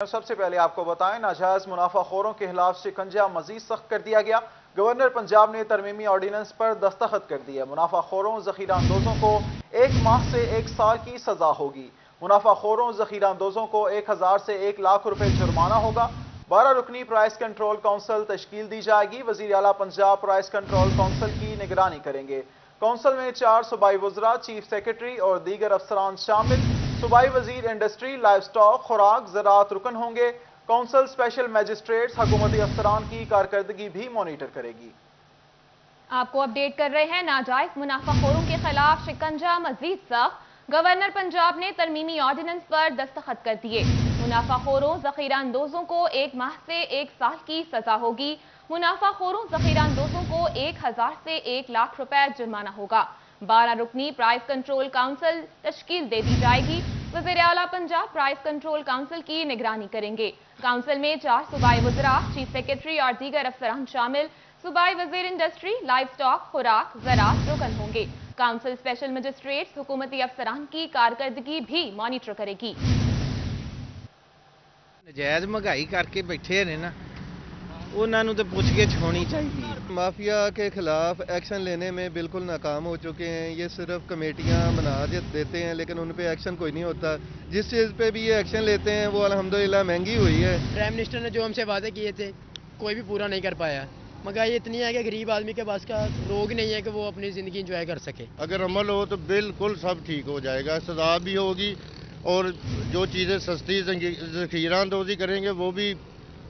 सबसे पहले आपको बताएं, नाजायज मुनाफाखोरों के खिलाफ शिकंजा मजीद सख्त कर दिया गया। गवर्नर पंजाब ने तरमीमी ऑर्डिनेंस पर दस्तखत कर दिए। मुनाफाखोरों जखीरा अंदोजों को 1 माह से 1 साल की सजा होगी। मुनाफाखोरों जखीरा अंदोजों को 1000 से 1 लाख रुपए जुर्माना होगा। 12 रुकनी प्राइस कंट्रोल काउंसिल तश्कील दी जाएगी। वजीर आला पंजाब प्राइस कंट्रोल काउंसिल की निगरानी करेंगे। काउंसिल में 4 सूबाई वज़रा, चीफ सेक्रेटरी और दीगर अफसरान शामिल। सूबाई वजीर इंडस्ट्री, लाइव स्टॉक, खुराक, ज़राअत रुकन होंगे। काउंसिल स्पेशल मैजिस्ट्रेट्स हुकूमती अफसरान की कारकर्दगी भी मॉनिटर करेगी। आपको अपडेट कर रहे हैं, नाजायज मुनाफाखोरों के खिलाफ शिकंजा मजीद सख्त। गवर्नर पंजाब ने तरमीमी ऑर्डिनेंस पर दस्तखत कर दिए। मुनाफाखोरों जखीरा अंदोजों को 1 माह से 1 साल की सजा होगी। मुनाफाखोरों जखीरा अंदोजों को 1000 से 1 लाख रुपए जुर्माना होगा। 12 रुकनी प्राइस कंट्रोल काउंसिल तश्कील दे दी जाएगी। वज़ीर आला पंजाब प्राइस कंट्रोल काउंसिल की निगरानी करेंगे। काउंसिल में 4 सूबाई वज़रा, चीफ सेक्रेटरी और दीगर अफसरान शामिल। सूबाई वज़ीर इंडस्ट्री, लाइव स्टॉक, खुराक, ज़राअत रुकन होंगे। काउंसिल स्पेशल मजिस्ट्रेट्स हुकूमती अफसरान की कारकर्दगी भी मॉनिटर करेगी। नजायज महंगाई करके बैठे ने ना, उन्होंने तो पूछगिछ होनी चाहिए। माफिया के खिलाफ एक्शन लेने में बिल्कुल नाकाम हो चुके हैं। ये सिर्फ कमेटियां बना देते हैं लेकिन उन पे एक्शन कोई नहीं होता। जिस चीज़ पे भी ये एक्शन लेते हैं वो अल्हम्दुलिल्लाह महंगी हुई है। प्राइम मिनिस्टर ने जो हमसे वादे किए थे कोई भी पूरा नहीं कर पाया। महंगाई इतनी है कि गरीब आदमी के पास का रोग नहीं है कि वो अपनी ज़िंदगी इंजॉय कर सके। अगर अमल हो तो बिल्कुल सब ठीक हो जाएगा, सजा भी होगी और जो चीज़ें सस्ती ज़खीरा अंदोज़ी करेंगे वो भी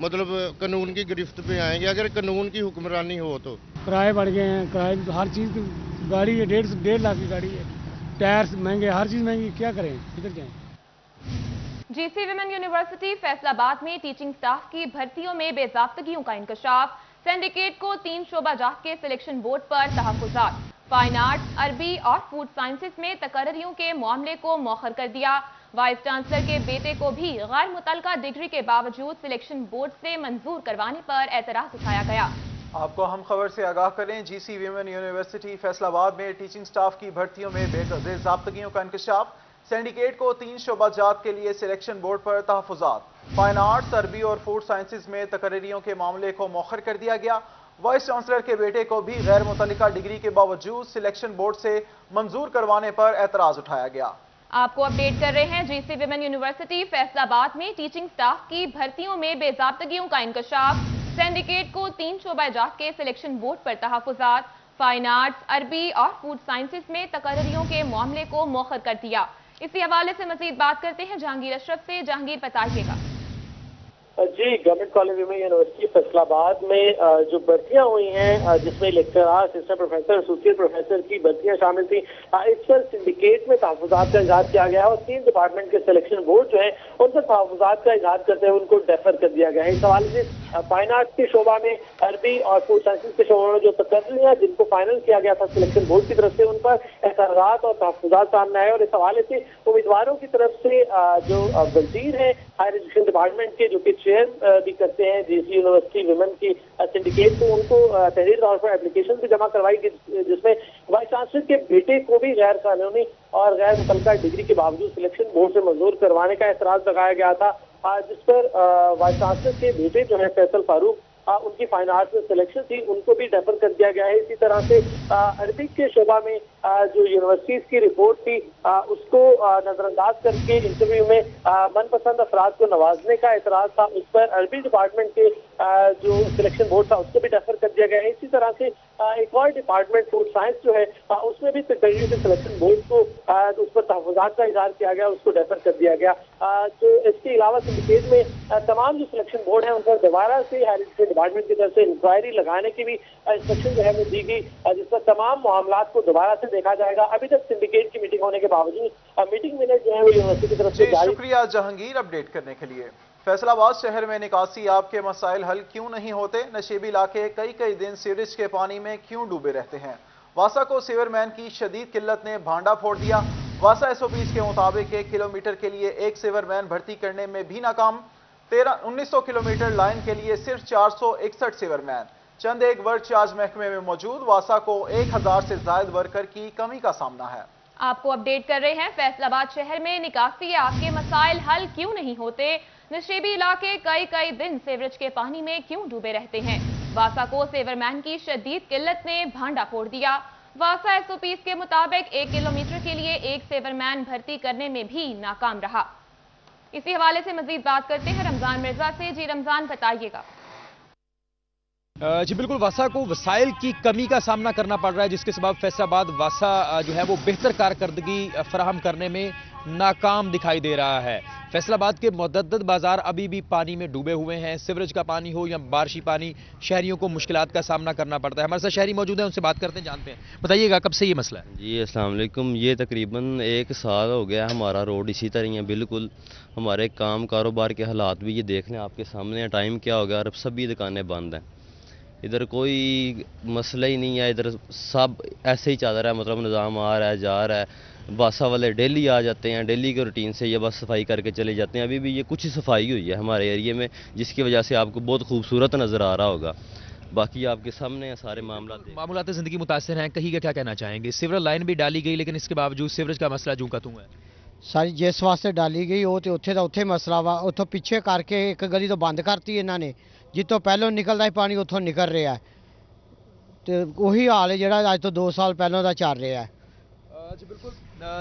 मतलब कानून की गिरफ्त पे आएंगे अगर कानून की हुक्मरानी हो तो। किराए बढ़ गए हैं, किराए हर चीज़ की गाड़ी है, 1.5 लाख की गाड़ी है, टायर्स महंगे, हर चीज़ महंगी, क्या करें, किधर जाएं। जीसी विमेन यूनिवर्सिटी फैसलाबाद में टीचिंग स्टाफ की भर्तियों में बेजाब्तगियों का इंकशाफ। सिंडिकेट को 3 शोबा जात के सिलेक्शन बोर्ड पर तहफ़्फ़ुज़ात। फाइन आर्ट्स, अरबी और फूड साइंसेस में तकर्रियों के मामले को मौखर कर दिया। वाइस चांसलर के बेटे को भी गैर मुतल्लका डिग्री के बावजूद सिलेक्शन बोर्ड से मंजूर करवाने पर एतराज उठाया गया। आपको हम खबर से आगाह करें, जीसी विमेन यूनिवर्सिटी फैसलाबाद में टीचिंग स्टाफ की भर्तियों में बेजाब्तगियों का इंकशाफ। सिंडिकेट को 3 शोबा जात के लिए सिलेक्शन बोर्ड पर तहफ़्फ़ुज़ात। फाइन आर्ट्स, अरबी और फूड साइंसेस में तकर्रियों के मामले को मौखर कर दिया गया। वाइस चांसलर के बेटे को भी गैर मुतल्लिका डिग्री के बावजूद सिलेक्शन बोर्ड से मंजूर करवाने पर एतराज उठाया गया। आपको अपडेट कर रहे हैं, जीसी विमेन यूनिवर्सिटी फैसलाबाद में टीचिंग स्टाफ की भर्तियों में बेजाब्तगियों का इंकशाफ। सिंडिकेट को 3 शोबा जात के सिलेक्शन बोर्ड पर तहफ़्फ़ुज़ात। फाइन आर्ट्स, अरबी और फूड साइंसेस में तकर्रियों के मामले को मौखर कर दिया। इसी हवाले से मजीद बात करते हैं जहांगीर अशरफ से। जहांगीर, बताइएगा। जी, government college women university Faisalabad में जो भर्तियां हुई हैं जिसमें lecturer, assistant professor, associate professor की भर्तियां शामिल थी, इस पर सिंडिकेट में तहफ़्फ़ुज़ात का इजहार किया गया है और 3 डिपार्टमेंट के सिलेक्शन बोर्ड जो है उन पर तहफ़्फ़ुज़ात का इजहार करते हुए उनको डेफर कर दिया गया है। इस हवाले से फाइन आर्ट्स के शोबा में, अरबी और फूड साइंसेज के शोबा में जो तकर्रियां जिनको फाइनल किया गया था सिलेक्शन बोर्ड की तरफ से, उन पर एतराज़ात और तहफ़्फ़ुज़ात सामने आए और इस हवाले से उम्मीदवारों की तरफ से जो वज़ीर है हायर एजुकेशन डिपार्टमेंट के, जो कि चेयर भी करते हैं जीसी यूनिवर्सिटी विमेन की सिंडिकेट, तो उनको तहरीर तौर पर एप्लीकेशन भी जमा करवाई जिसमें वाइस चांसलर के बेटे को भी गैर कानूनी और गैर मुतल्लिका डिग्री के बावजूद सिलेक्शन बोर्ड से मंजूर करवाने का एतराज लगाया गया था, जिस पर वाइस चांसलर के बेटे जो है फैसल फारूक, उनकी फाइन आर्ट्स में सिलेक्शन थी, उनको भी डेफर कर दिया गया है। इसी तरह से अरबिक के शोबा में जो यूनिवर्सिटीज की रिपोर्ट थी उसको नजरअंदाज करके इंटरव्यू में मनपसंद अफराद को नवाजने का एतराज था, उस पर अरबी डिपार्टमेंट के जो सिलेक्शन बोर्ड था उसको भी डेफर कर दिया गया है। इसी तरह से एक और डिपार्टमेंट फूड साइंस जो है उसमें भी तकरीर से सिलेक्शन बोर्ड को उस पर तहफ़्फ़ुज़ात का इजहार किया गया, उसको डेफर कर दिया गया। तो इसके अलावा सिंडिकेट में तमाम जो सिलेक्शन बोर्ड है उन पर दोबारा से हायर एजुकेशन डिपार्टमेंट की तरफ से इंक्वायरी लगाने की भी इंस्ट्रक्शन जो है वो दी गई, जिस पर तमाम मामलात को दोबारा से देखा जाएगा। अभी तक सिंडिकेट की मीटिंग होने के बावजूद मीटिंग मिनट जो है वो यूनिवर्सिटी की तरफ से जारी। शुक्रिया जहांगीर अपडेट करने के लिए। फैसलाबाद शहर में निकासी आपके मसाइल हल क्यों नहीं होते? नशेबी इलाके कई दिन सीवरेज के पानी में क्यों डूबे रहते हैं? वासा को सीवरमैन की शदीद किल्लत ने भांडा फोड़ दिया। वासा एसओपीज के मुताबिक 1 किलोमीटर के लिए 1 सीवरमैन भर्ती करने में भी नाकाम। 1900 किलोमीटर लाइन के लिए सिर्फ 461 सीवरमैन। चंद एक वर्क चार्ज महकमे में मौजूद वासा को 1000 से ज्यादा वर्कर की कमी का सामना है। आपको अपडेट कर रहे हैं। फैसलाबाद शहर में निकासी आग के मसाइल हल क्यों नहीं होते? नशेबी इलाके कई दिन सीवरेज के पानी में क्यों डूबे रहते हैं? वासा को सीवरमैन की शदीद किल्लत ने भांडा फोड़ दिया। वासा एसओपीज के मुताबिक 1 किलोमीटर के लिए एक सीवरमैन भर्ती करने में भी नाकाम रहा। इसी हवाले से मजीद बात करते हैं रमजान मिर्जा से। जी रमजान, बताइएगा। जी बिल्कुल, वासा को वसाइल की कमी का सामना करना पड़ रहा है, जिसके सबब फैसलाबाद वासा जो है वो बेहतर कारकर्दगी फराहम करने में नाकाम दिखाई दे रहा है। फैसलाबाद के मुतअद्दिद बाजार अभी भी पानी में डूबे हुए हैं। सीवरेज का पानी हो या बारिशी पानी, शहरियों को मुश्किलात का सामना करना पड़ता है। हमारे साथ शहरी मौजूद हैं, उनसे बात करते हैं, जानते हैं। बताइएगा, कब से ये मसला है? जी अस्सलाम वालेकुम। ये तकरीबन 1 साल हो गया हमारा रोड इसी तरह ही है। बिल्कुल हमारे काम कारोबार के हालात भी ये देख लें, आपके सामने है। टाइम क्या हो गया और अब सभी दुकानें बंद हैं। इधर कोई मसला ही नहीं है, इधर सब ऐसे ही चल रहा है, मतलब निज़ाम आ रहा है जा रहा है। बासा वाले डेली आ जाते हैं, डेली के रूटीन से ये बस सफाई करके चले जाते हैं। अभी भी ये कुछ ही सफाई हुई है हमारे एरिया में, जिसकी वजह से आपको बहुत खूबसूरत नज़र आ रहा होगा। बाकी आपके सामने सारे मामलात ज़िंदगी मुतासिर हैं। कहीं का क्या कहना चाहेंगे? सीवरेज लाइन भी डाली गई, लेकिन इसके बावजूद सीवरेज का मसला जूं का तूं है। सारी जिस वास्ते डाली गई वो तो उत्थे दा उत्थे मसला वा। उतों पीछे करके एक गली तो बंद करती इन्होंने, जितों पहलों निकलता है पानी उतों निकल रहा है। तो वही हाल है जो अज तो 2 साल पहलों का चल रहा है। जी बिल्कुल,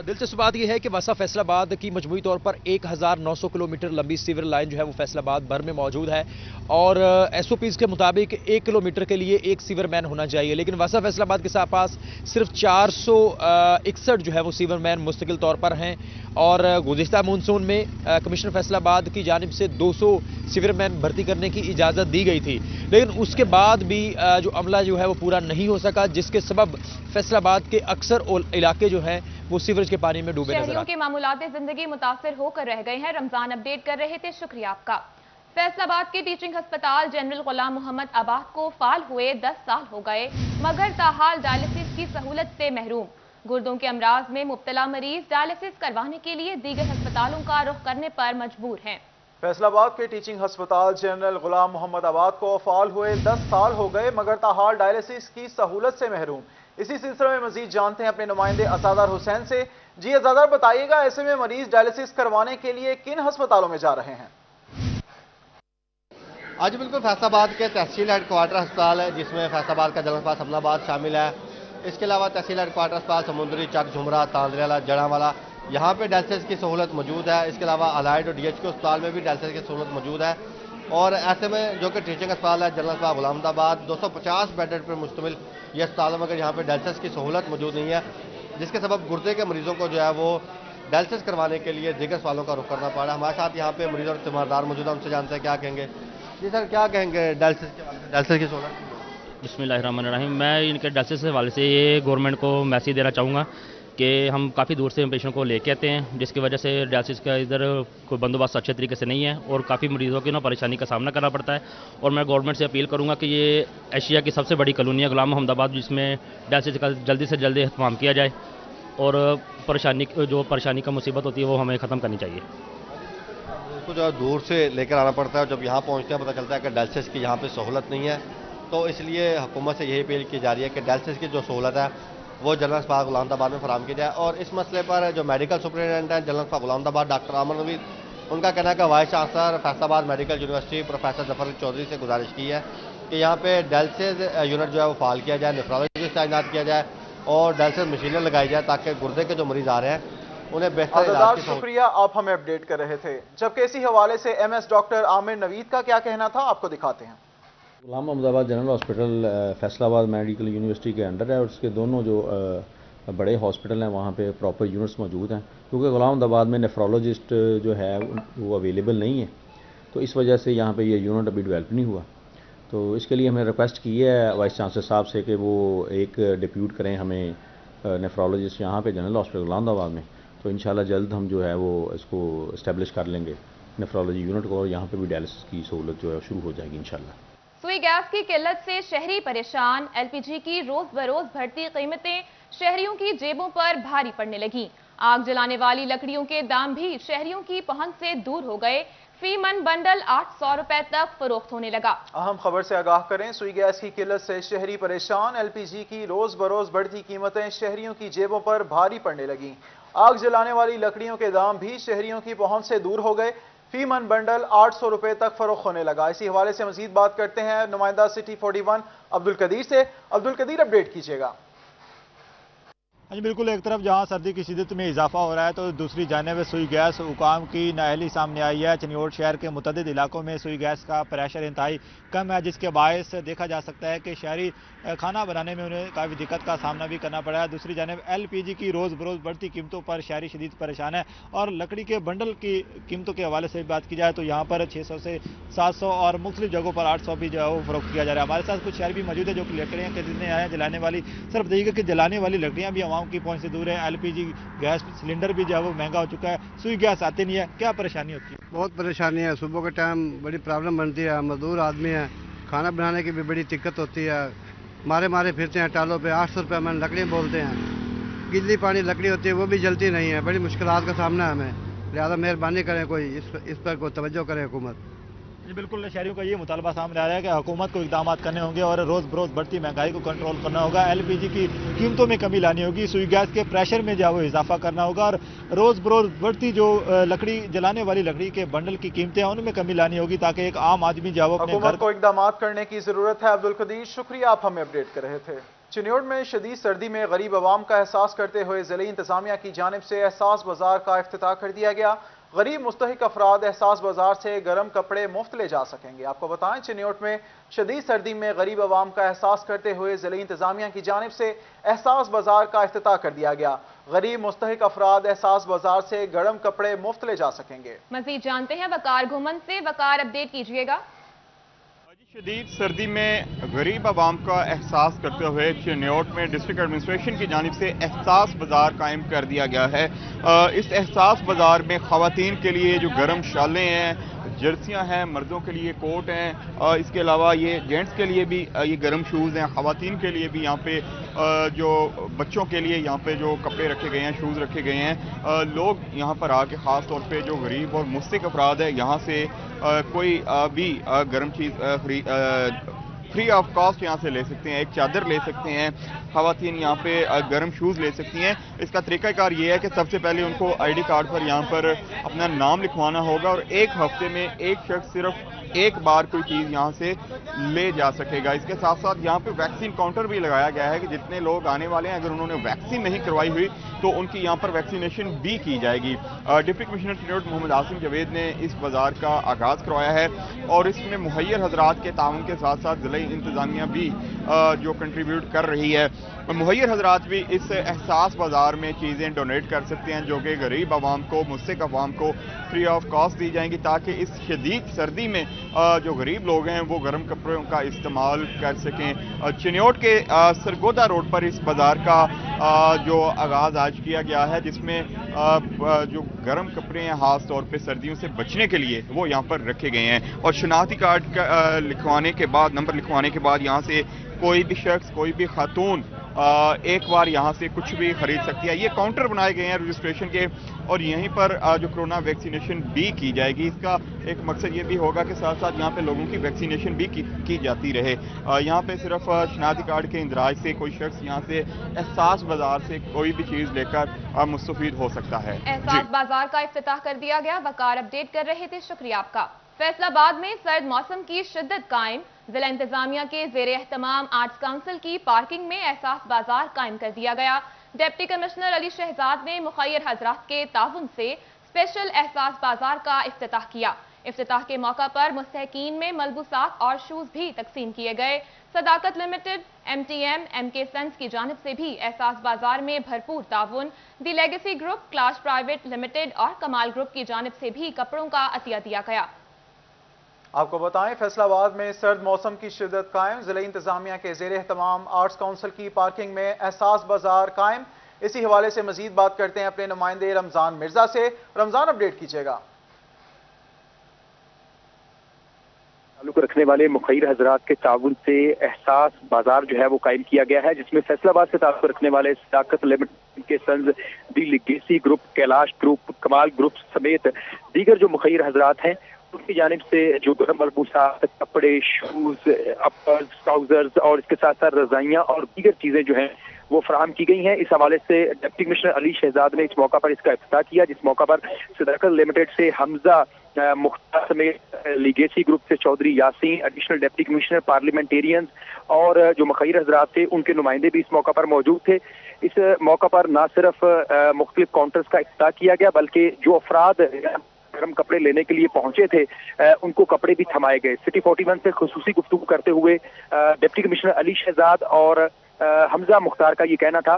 दिलचस्प बात यह है कि वासा फैसलाबाद की मजमूई तौर पर 1900 किलोमीटर लंबी सीवर लाइन जो है वो फैसलाबाद भर में मौजूद है और एसओपीज़ के मुताबिक 1 किलोमीटर के लिए एक सीवरमैन होना चाहिए, लेकिन वासा फैसलाबाद के पास सिर्फ 461 जो है वो सीवरमैन मुस्तकिल तौर पर हैं। और गुज़िश्ता मानसून में कमिश्नर फैसलाबाद की जानिब से 200 सीवरमैन भर्ती करने की इजाज़त दी गई थी, लेकिन उसके बाद भी जो अमला जो है वो पूरा नहीं हो सका, जिसके सबब फैसलाबाद के अक्सर इलाके जो हैं वो सीवरेज के पानी में डूबे नजर आते हैं। शहरियों के मामूलात जिंदगी मुतासिर होकर रह गए हैं। रमजान अपडेट कर रहे थे, शुक्रिया आपका। फैसलाबाद के टीचिंग अस्पताल जनरल गुलाम मोहम्मद आबाद को फाल हुए 10 साल हो गए, मगर ताहाल डायलिसिस की सहूलत से महरूम। गुर्दों के अमराज में मुब्तला मरीज डायलिसिस करवाने के लिए दीगर अस्पतालों का रुख करने पर मजबूर हैं। फैसलाबाद के टीचिंग अस्पताल जनरल गुलाम मोहम्मद आबाद को फाल हुए 10 साल हो गए, मगर ताहाल डायलिसिस की सहूलत से महरूम। इसी सिलसिले में मजीद जानते हैं अपने नुमाइंदे असादार हुसैन से। जी असादार, बताइएगा ऐसे में मरीज डायलिसिस करवाने के लिए किन अस्पतालों में जा रहे हैं? आज बिल्कुल फैसलाबाद के तहसील हेडक्वार्टर अस्पताल है, जिसमें फैसलाबाद का जनरल अस्पताल सबलाबाद शामिल है। इसके अलावा तहसील हेडक्वार्टर अस्पताल समुंदरी चक, झुमरा, तांदरेला, जड़ावाला, यहाँ पे डायलिसिस की सहूलत मौजूद है। इसके अलावा अलाइड और डीएचक्यू अस्पताल में भी डायलिसिस की सहूलत मौजूद है। और ऐसे में जो कि टीचिंग अस्पताल है जनरल अस्पताल गुलामदाबाद, 250 बेड पर मुश्तमिल ये अस्पताल है, मगर यहाँ पे डायलिसिस की सहूलत मौजूद नहीं है, जिसके सबब गुर्दे के मरीजों को जो है वो डायलिसिस करवाने के लिए दीगर अस्पतालों का रुख करना पड़ा। हमारे साथ यहाँ पे मरीज और तीमारदार मौजूद है, उनसे जानते हैं क्या कहेंगे। जी सर, क्या कहेंगे डायलिसिस की सहूलत? बिस्मिल्लाहिर्रहमानिर्रहीम। मैं इनके डायलिसिस के हवाले से ये गवर्नमेंट को मैसेज देना चाहूँगा कि हम काफ़ी दूर से पेशेंट को लेके आते हैं, जिसकी वजह से डायलिसिस का इधर कोई बंदोबस्त अच्छे तरीके से नहीं है और काफ़ी मरीज़ों की परेशानी का सामना करना पड़ता है। और मैं गवर्नमेंट से अपील करूँगा कि ये एशिया की सबसे बड़ी कॉलोनी है गुलाम मोहम्मद, जिसमें डायलिसिस का जल्दी से जल्दी इत्माम किया जाए और परेशानी का मुसीबत होती है वो हमें ख़त्म करनी चाहिए। उसको जो दूर से लेकर आना पड़ता है, जब यहाँ पहुँचते हैं पता चलता है कि डायलिसिस की यहाँ पर सहूलत नहीं है। तो इसलिए हुकूमत से यही अपील की जा रही है कि डायलिसिस की जो सहूलत है वो जनरल अस्पताल गुलामदाबाद में फराहम की जाए। और इस मसले पर जो मेडिकल सुपरिटेंडेंट हैं जनरल अस्पताल गुलामदाबाद डॉक्टर आमर नवीद, उनका कहना है कि vice chancellor Faisalabad medical university professor Zafar Chaudhry से गुजारिश की है कि यहाँ पे डायलिसिस यूनिट जो है वो फाल किया जाए, नेफ्रोलॉजिस्ट तैनात किया जाए और डायलिसिस मशीनें लगाई जाए, ताकि गुर्दे के जो मरीज आ रहे हैं उन्हें बेहतर इलाज की। शुक्रिया, आप हमें अपडेट कर रहे थे। जबकि इसी हवाले से MS डॉक्टर आमिर नवीद का क्या कहना था, आपको दिखाते हैं। Ghulam Mohammad general hospital Faisalabad medical university के अंडर है और इसके दोनों जो बड़े हॉस्पिटल हैं वहाँ पे प्रॉपर यूनिट्स मौजूद हैं, क्योंकि गुलामदाबाद में नेफ्रोलॉजिस्ट जो है वो अवेलेबल नहीं है, तो इस वजह से यहाँ पे ये यूनिट अभी डेवलप नहीं हुआ। तो इसके लिए हमने रिक्वेस्ट की है वाइस चांसलर साहब से कि वो एक डिप्यूट करें हमें नेफ्रोलॉजिस्ट यहाँ पे जनरल हॉस्पिटल गुलामदाबाद में, तो इंशाल्लाह जल्द हम जो है वो इसको इस्टेब्लिश कर लेंगे नेफ्रोलॉजी यूनिट को, और यहाँ पे भी डायलिसिस की सहूलत जो है शुरू हो जाएगी इंशाल्लाह। सुई गैस की किल्लत से शहरी परेशान, LPG की रोज बरोज बढ़ती कीमतें शहरियों की जेबों पर भारी पड़ने लगी। आग जलाने वाली लकड़ियों के दाम भी शहरियों की पहुंच से दूर हो गए। फी मन बंडल 800 रुपए तक फरोख्त होने लगा। अहम खबर से आगाह करें, सुई गैस की किल्लत से शहरी परेशान। एलपीजी की रोज बरोज बढ़ती कीमतें शहरियों की जेबों पर भारी पड़ने लगी। आग जलाने वाली लकड़ियों के दाम भी शहरियों की पहुंच से दूर हो गए। फी मन बंडल 800 रुपए तक फरोख्त होने लगा। इसी हवाले से मजीद बात करते हैं नुमाइंदा सिटी 41 अब्दुल कदीर से। अब्दुल कदीर, अपडेट कीजिएगा। जी बिल्कुल, एक तरफ जहां सर्दी की शिद्दत में इजाफा हो रहा है तो दूसरी जानिब सुई गैस हुकाम की नाअहली सामने आई है। चिन्योट शहर के मुतअद्दिद इलाकों में सुई गैस का प्रेशर इंतहाई कम है, जिसके बायस देखा जा सकता है कि शहरी खाना बनाने में उन्हें काफ़ी दिक्कत का सामना भी करना पड़ा है। दूसरी जानिब LPG की रोज़ बरोज़ बढ़ती कीमतों पर शहरी शदीद परेशान है। और लकड़ी के बंडल की कीमतों के हवाले से बात की जाए तो यहाँ पर 600 से 700 और मुख्तलिफ जगहों पर 800 भी जो है वो फरोख्त किया जा रहा है। हमारे साथ कुछ शहरी भी मौजूद है जो कि लकड़ियाँ खरीदने आए हैं जलाने वाली। सर बताइएगा कि जलाने वाली लकड़ियाँ भी आवाम की पहुँच से दूर है। LPG गैस सिलेंडर भी जो है वो महंगा हो चुका है, सुई गैस आते नहीं है, क्या परेशानी होती है? बहुत परेशानी है, सुबह के टाइम बड़ी प्रॉब्लम बनती है। मजदूर आदमी है, खाना बनाने की भी बड़ी दिक्कत होती है। मारे फिरते हैं टालों पे। 800 रुपये मन लकड़ियाँ बोलते हैं। गिल्ली पानी लकड़ी होती है वो भी जलती नहीं है। बड़ी मुश्किलात का सामना है हमें। लिहाजा मेहरबानी करें, कोई इस पर कोई तवज्जो करे हुकूमत। जी बिल्कुल, शहरियों का ये मुतालबा सामने आ रहा है कि हुकूमत को इकदाम करने होंगे और रोज़ बरोज़ बढ़ती महंगाई को कंट्रोल करना होगा। LPG की कीमतों में कमी लानी होगी, सुई गैस के प्रेशर में जो वो इजाफा करना होगा और रोज़ बरोज़ बढ़ती जो लकड़ी जलाने वाली लकड़ी के बंडल की कीमतें हैं उनमें कमी लानी होगी ताकि एक आम आदमी जो अपने हुकूमत को इकदाम करने की जरूरत है। अब्दुल कदीर, शुक्रिया, आप हमें अपडेट कर रहे थे। चिन्योट में शदीद सर्दी में गरीब आवाम का एहसास करते हुए ज़िले इंतजामिया की जानिब से एहसास बाजार का इफ्तिताह कर दिया गया। गरीब मुस्तहिक अफराद एहसास बाजार से गर्म कपड़े मुफ्त ले जा सकेंगे। आपको बताएं, चिन्योट में शदीद सर्दी में गरीब आवाम का एहसास करते हुए ज़िले इंतजामिया की जानिब से एहसास बाजार का इफ्तिताह कर दिया गया। गरीब मुस्तहिक अफराद एहसास बाजार से गर्म कपड़े मुफ्त ले जा सकेंगे। मजीद जानते हैं वकार घुमन से। वकार, अपडेट कीजिएगा। शदीद सर्दी में गरीब आवाम का एहसास करते हुए चिन्योट में डिस्ट्रिक्ट एडमिनिस्ट्रेशन की जानिब से एहसास बाजार कायम कर दिया गया है। इस एहसास बाजार में ख़वातीन के लिए जो गर्म शालें हैं, जर्सियां हैं, मर्दों के लिए कोट हैं, इसके अलावा ये जेंट्स के लिए भी ये गर्म शूज़ हैं। ख़वातीन के लिए भी यहाँ पे जो बच्चों के लिए यहाँ पे जो कपड़े रखे गए हैं, शूज़ रखे गए हैं। लोग यहाँ पर आके ख़ास तौर पे जो गरीब और मुस्तहिक अफराद है यहाँ से कोई भी गर्म चीज़ फ्री ऑफ कॉस्ट यहाँ से ले सकते हैं। एक चादर ले सकते हैं, ख़वातीन यहाँ पे गर्म शूज़ ले सकती हैं। इसका तरीक़ाकार ये है कि सबसे पहले उनको ID कार्ड पर यहाँ पर अपना नाम लिखवाना होगा और एक हफ्ते में एक शख्स सिर्फ एक बार कोई चीज़ यहाँ से ले जा सकेगा। इसके साथ साथ यहाँ पे वैक्सीन काउंटर भी लगाया गया है कि जितने लोग आने वाले हैं अगर उन्होंने वैक्सीन नहीं करवाई हुई तो उनकी यहाँ पर वैक्सीनेशन भी की जाएगी। डिप्टी कमिश्नर चिन्योट मोहम्मद आसिम जवेद ने इस बाजार का आगाज़ करवाया है और इसमें मुहैयर हजरात के ताउन के साथ साथ ज़िला इंतजामिया भी जो कंट्रीब्यूट कर रही है। मुहैयर हजरात भी इस एहसास बाजार में चीज़ें डोनेट कर सकते हैं जो कि गरीब आवाम को, मुस्तहिक आवाम को फ्री ऑफ कॉस्ट दी जाएंगी ताकि इस शदीद सर्दी में जो गरीब लोग हैं वो गर्म कपड़ों का इस्तेमाल कर सकें। चिन्योट के सरगोदा रोड पर इस बाजार का जो आगाज़ आज किया गया है जिसमें जो गर्म कपड़े हैं खास तौर पे सर्दियों से बचने के लिए वो यहाँ पर रखे गए हैं और शनाख्ती कार्ड का लिखवाने के बाद, नंबर लिखवाने के बाद यहाँ से कोई भी शख्स, कोई भी खातून एक बार यहाँ से कुछ भी खरीद सकती है। ये काउंटर बनाए गए हैं रजिस्ट्रेशन के और यहीं पर जो कोरोना वैक्सीनेशन भी की जाएगी। इसका एक मकसद ये भी होगा कि साथ साथ यहाँ पे लोगों की वैक्सीनेशन भी की जाती रहे। यहाँ पे सिर्फ शनाख्ती कार्ड के इंदराज से कोई शख्स यहाँ से एहसास बाजार से कोई भी चीज़ लेकर मुस्तफीद हो सकता है। एहसास बाजार का इफ्तिताह कर दिया गया। वकार अपडेट कर रहे थे, शुक्रिया आपका। फैसलाबाद में सर्द मौसम की शिद्दत कायम। जिला इंतजामिया के ज़ेरे एहतमाम आर्ट्स काउंसिल की पार्किंग में एहसास बाजार कायम कर दिया गया। डिप्टी कमिश्नर अली शहजाद ने मुखैर हजरात के ताउन से स्पेशल एहसास बाजार का इफ्तिताह किया। इफ्तिताह के मौका पर मुस्तहकीन में मलबूसात और शूज भी तकसीम किए गए। Sadaqat limited, MTM, MK sons की जानिब से भी एहसास बाजार में भरपूर ताउन। दी लेगेसी ग्रुप, क्लाश प्राइवेट लिमिटेड और कमाल ग्रुप की जानिब से भी कपड़ों का अतिया दिया गया। आपको बताएं, फैसलाबाद में सर्द मौसम की शिद्दत कायम। जिला इंतजामिया के ज़ेरे एहतमाम आर्ट्स काउंसिल की पार्किंग में एहसास बाजार कायम। इसी हवाले से मजीद बात करते हैं अपने नुमाइंदे रमजान मिर्जा से। रमजान, अपडेट कीजिएगा। ताल्लुक रखने वाले मुखैर हजरात के ताउन से एहसास बाजार जो है वो कायम किया गया है जिसमें फैसलाबाद से ताल्लुक रखने वाले सदाकत लिमिटेड के सन्स, दी लेगेसी ग्रुप, कैलाश ग्रुप, कमाल ग्रुप समेत दीगर जो मुखैर हजरात हैं उनकी जानिब से जो गर्म मलबूसात, कपड़े, शूज, अपर्स, ट्राउजर्स और इसके साथ साथ रजाइयाँ और दीगर चीजें जो हैं वो फराहम की गई हैं। इस हवाले से डिप्टी कमिश्नर अली शहजाद ने इस मौका पर इसका इफ्तिताह किया, जिस मौका पर सदाकत लिमिटेड से हमजा मुख्तार समेत लीगेसी ग्रुप से Chaudhry Yasin, additional deputy commissioner, parliamentarians और जो मुखैर हजरात थे उनके नुमाइंदे भी इस मौका पर मौजूद थे। इस मौका पर न सिर्फ मुख्तलिफ काउंटर्स का इफ्तिताह किया गया बल्कि जो अफराद गर्म कपड़े लेने के लिए पहुंचे थे उनको कपड़े भी थमाए गए। सिटी 41 से खुसूसी गुफ्तगू करते हुए डिप्टी कमिश्नर अली शहजाद और हमजा मुख्तार का ये कहना था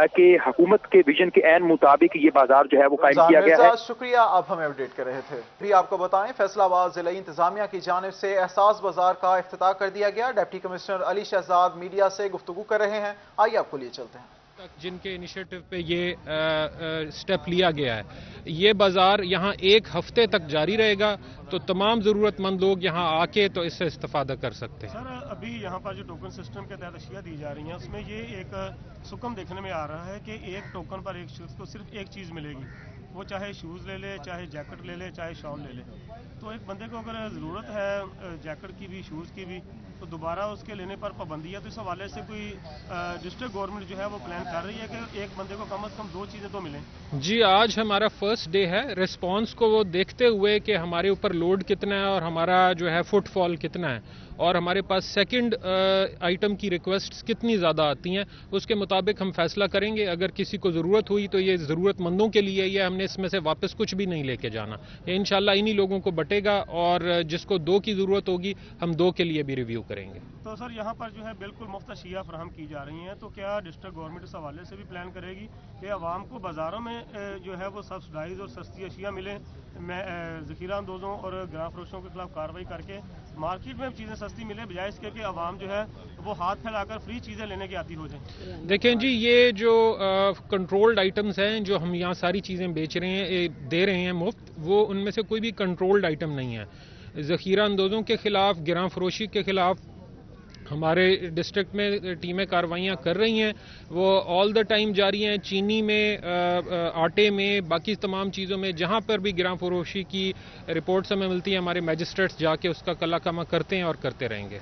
कि हुकूमत के विजन के ऐन मुताबिक ये बाजार जो है वो कायम किया गया है। शुक्रिया, आप हमें अपडेट कर रहे थे। भी आपको बताएं, फैसलाबाद जिला इंतजामिया की जानिब से एहसास बाजार का इफ्तिताह कर दिया गया। Deputy commissioner Ali Shahzad media से गुफ्तगू कर रहे हैं, आइए आपको लिए चलते हैं। जिनके इनिशिएटिव पे ये स्टेप लिया गया है, ये बाजार यहाँ 1 हफ्ते तक जारी रहेगा, तो तमाम ज़रूरतमंद लोग यहाँ आके तो इससे इस्तेफादा कर सकते हैं। सर, अभी यहाँ पर जो टोकन सिस्टम के तहत अशिया दी जा रही हैं उसमें ये एक सुकम देखने में आ रहा है कि एक टोकन पर एक शख्स को सिर्फ एक चीज़ मिलेगी, वो चाहे शूज़ ले ले, चाहे जैकेट ले ले, चाहे शॉल ले ले। तो एक बंदे को अगर ज़रूरत है जैकेट की भी, शूज़ की भी, तो दोबारा उसके लेने पर पाबंदी है। तो इस हवाले से कोई डिस्ट्रिक्ट गवर्नमेंट जो है वो प्लान कर रही है कि एक बंदे को कम से कम 2 चीज़ें तो मिलें? जी, आज हमारा फर्स्ट डे है। रिस्पांस को वो देखते हुए कि हमारे ऊपर लोड कितना है और हमारा जो है फुटफॉल कितना है और हमारे पास सेकंड आइटम की रिक्वेस्ट्स कितनी ज़्यादा आती हैं, उसके मुताबिक हम फैसला करेंगे। अगर किसी को ज़रूरत हुई तो ये ज़रूरतमंदों के लिए ये हमने इसमें से वापस कुछ भी नहीं लेके जाना, ये इंशाल्लाह इन्हीं लोगों को बटेगा और जिसको 2 की ज़रूरत होगी हम 2 के लिए भी रिव्यू करेंगे। तो सर, यहाँ पर जो है बिल्कुल मुफ्त अशिया फराहम की जा रही हैं, तो क्या डिस्ट्रिक्ट गवर्नमेंट इस हवाले से भी प्लान करेगी कि आवाम को बाज़ारों में जो है वो सब्सिडाइज और सस्ती अशिया मिले? ज़खीरा अंदोज़ों और गिरां फरोशों के खिलाफ कार्रवाई करके मार्केट में चीज़ें सस्ती मिले, बजाय इसके कि आवाम जो है वो हाथ फैलाकर फ्री चीज़ें लेने की आदी हो जाए। देखें जी, ये जो कंट्रोल्ड आइटम्स हैं जो हम यहाँ सारी चीज़ें बेच रहे हैं, दे रहे हैं मुफ्त, वो उनमें से कोई भी कंट्रोल्ड आइटम नहीं है। ज़खीरा अंदोज़ों के खिलाफ, गिरां फरोशी के खिलाफ हमारे डिस्ट्रिक्ट में टीमें कार्रवाइयाँ कर रही हैं, वो ऑल द टाइम जारी हैं। चीनी में, आटे में, बाकी तमाम चीज़ों में जहाँ पर भी गिरां फरोशी की रिपोर्ट्स हमें मिलती हैं, हमारे मैजिस्ट्रेट्स जाके उसका कलाकमा करते हैं और करते रहेंगे।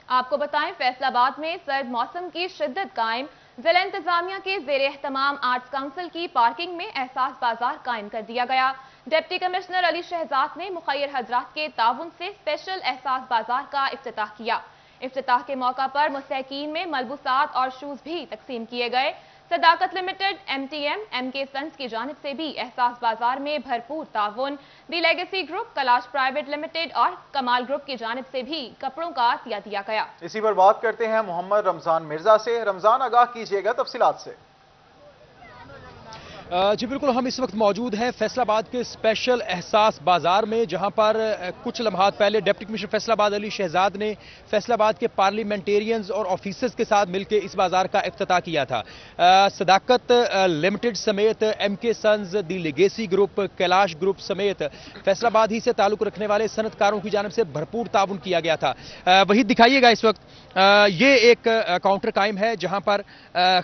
आपको बताएं, फैसलाबाद में सर्द मौसम की शिद्दत कायम। जिला इंतजामिया के ज़ेर एहतमाम आर्ट्स काउंसिल की पार्किंग में एहसास बाजार कायम कर दिया गया। डिप्टी कमिश्नर अली शहजाद ने मुखैर हजरात के ताउन से स्पेशल एहसास बाजार का इफ्तिताह किया। इफ्तिताह के मौका पर मुस्तहकीन में मलबूसात और शूज भी तकसीम किए गए। Sadaqat limited, MTM, MK sons की जानिब से भी एहसास बाजार में भरपूर ताउन। The legacy group, Kailash private limited और कमाल ग्रुप की जानिब से भी कपड़ों का अतिया दिया गया। इसी पर बात करते हैं मोहम्मद रमजान मिर्जा से। रमजान, आगाह कीजिएगा तफसीलात से। जी बिल्कुल, हम इस वक्त मौजूद हैं फैसलाबाद के स्पेशल एहसास बाज़ार में, जहां पर कुछ लम्हात पहले डिप्टी कमिश्नर फैसलाबाद अली शहजाद ने फैसलाबाद के पार्लियामेंटेरियंस और ऑफिसर्स के साथ मिलकर इस बाज़ार का इफ्तिताह किया था। सदाकत लिमिटेड समेत MK सन्स, दी लेगेसी ग्रुप, कैलाश ग्रुप समेत फैसलाबाद ही से ताल्लुक़ रखने वाले सनतकारों की जानिब से भरपूर ताउन किया गया था। वही दिखाइएगा इस वक्त ये एक काउंटर कायम है जहां पर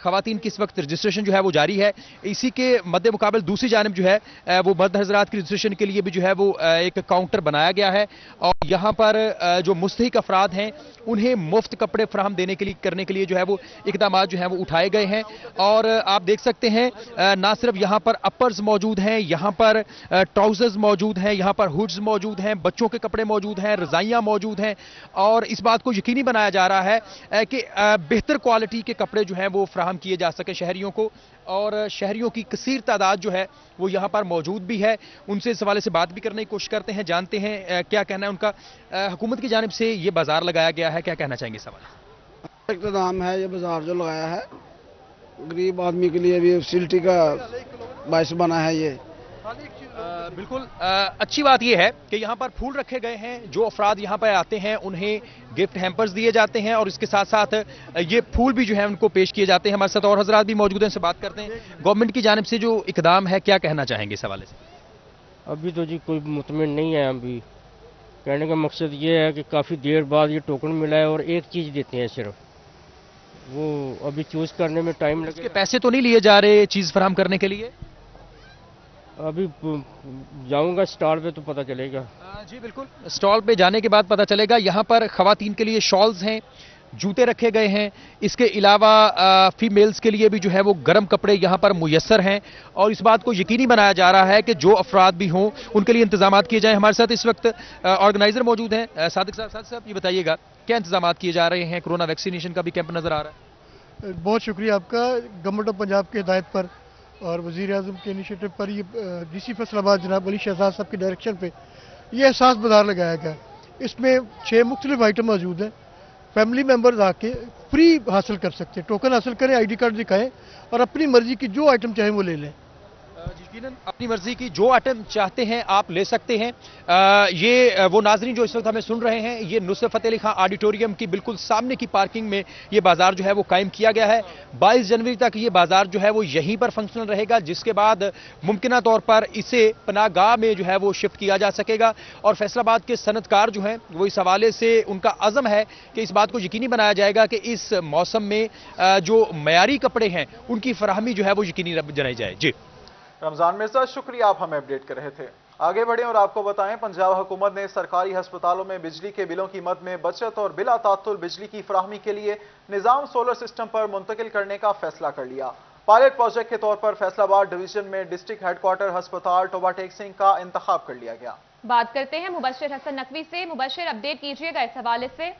ख़वातीन की इस वक्त रजिस्ट्रेशन जो है वो जारी है। इसी के मद्दे मुकाबल दूसरी जानिब जो है वो मर्द हजरात की रजिस्ट्रेशन के लिए भी जो है वो एक काउंटर बनाया गया है और यहाँ पर जो मुस्तहिक अफराद हैं उन्हें मुफ्त कपड़े फराहम देने के लिए करने के लिए जो है वो इक़दाम जो है वो उठाए गए हैं। और आप देख सकते हैं ना सिर्फ यहाँ पर अपर्स मौजूद हैं, यहाँ पर ट्राउजर्स मौजूद हैं, यहाँ पर हुड्स मौजूद हैं, बच्चों के कपड़े मौजूद हैं, रज़ाइयाँ मौजूद हैं और इस बात को यकीनी बनाया जा रहा है कि बेहतर क्वालिटी के कपड़े जो हैं वो फराहम किए जा सके शहरियों को। और शहरियों की कसीर तादाद जो है वो यहाँ पर मौजूद भी है, उनसे इस हवाले से बात भी करने की कोशिश करते हैं, जानते हैं क्या कहना है उनका। हुकूमत की जानिब से ये बाजार लगाया गया है, क्या कहना चाहेंगे इस हवाले? इक़्तिदाम है ये बाजार जो लगाया है, गरीब आदमी के लिए भी फैसिलिटी का बायस बना है ये। बिल्कुल अच्छी बात यह है कि यहाँ पर फूल रखे गए हैं, जो अफराद यहाँ पर आते हैं उन्हें गिफ्ट हैम्पर्स दिए जाते हैं और इसके साथ साथ ये फूल भी जो है उनको पेश किए जाते हैं। हमारे साथ और हजरात भी मौजूद हैं, उनसे बात करते हैं। गवर्नमेंट की जानिब से जो इकदाम है, क्या कहना चाहेंगे इस हवाले से? अभी तो जी कोई मुतमिन नहीं है। अभी कहने का मकसद ये है कि काफ़ी देर बाद ये टोकन मिला है और एक चीज़ देते हैं सिर्फ, वो अभी चूज़ करने में टाइम लगे। पैसे तो नहीं लिए जा रहे चीज़ फराहम करने के लिए? अभी जाऊंगा स्टॉल पे तो पता चलेगा। जी बिल्कुल, स्टॉल पे जाने के बाद पता चलेगा। यहाँ पर खवातीन के लिए शॉल्स हैं, जूते रखे गए हैं, इसके अलावा फीमेल्स के लिए भी जो है वो गर्म कपड़े यहाँ पर मुयस्सर हैं और इस बात को यकीनी बनाया जा रहा है कि जो अफराद भी हों उनके लिए इंतजाम किए जाएं। हमारे साथ इस वक्त ऑर्गेनाइजर मौजूद हैं, सादिक साहब ये बताइएगा क्या इंतजाम किए जा रहे हैं? कोरोना वैक्सीनेशन का भी कैंप नजर आ रहा है। बहुत शुक्रिया आपका, गवर्नमेंट ऑफ पंजाब के हिदायत पर और वज़ीर आज़म के इनिशिएटिव पर ये DC फैसलाबाद जनाब अली शहजाद साहब की डायरेक्शन पे ये एहसास बाजार लगाया गया। इसमें 6 मुख्तलिफ आइटम मौजूद हैं। फैमिली मेम्बर्स आके फ्री हासिल कर सकते हैं, टोकन हासिल करें, ID कार्ड दिखाएं और अपनी मर्जी की जो आइटम चाहें वो ले लें। यकीनन अपनी मर्जी की जो आइटम चाहते हैं आप ले सकते हैं। ये वो नाजरीन जो इस वक्त हमें सुन रहे हैं, ये नुसरत फतेह अली खां ऑडिटोरियम की बिल्कुल सामने की पार्किंग में ये बाजार जो है वो कायम किया गया है। 22 जनवरी तक ये बाजार जो है वो यहीं पर फंक्शनल रहेगा, जिसके बाद मुमकिन तौर पर इसे पनाहगाह में जो है वो शिफ्ट किया जा सकेगा। और फैसलाबाद के सनतकार जो हैं वो इस हवाले से उनका अज़म है कि इस बात को यकीनी बनाया जाएगा कि इस मौसम में जो मयारी कपड़े हैं उनकी फराहमी जो है वो यकीनी बनाई जाए। जी रमजान मिर्जा, शुक्रिया, आप हमें अपडेट कर रहे थे। आगे बढ़ें और आपको बताएं, पंजाब हुकूमत ने सरकारी अस्पतालों में बिजली के बिलों की मद में बचत और बिला तात्तुल बिजली की फराहमी के लिए निज़ाम सोलर सिस्टम पर मुंतकिल करने का फैसला कर लिया। पायलट प्रोजेक्ट के तौर पर फैसलाबाद डिवीजन में डिस्ट्रिक्ट हेडक्वार्टर अस्पताल टोबा टेक सिंह का इंतखाब कर लिया गया। बात करते हैं मुबश्शिर हसन नकवी से। मुबश्शिर, अपडेट कीजिएगा इस हवाले से।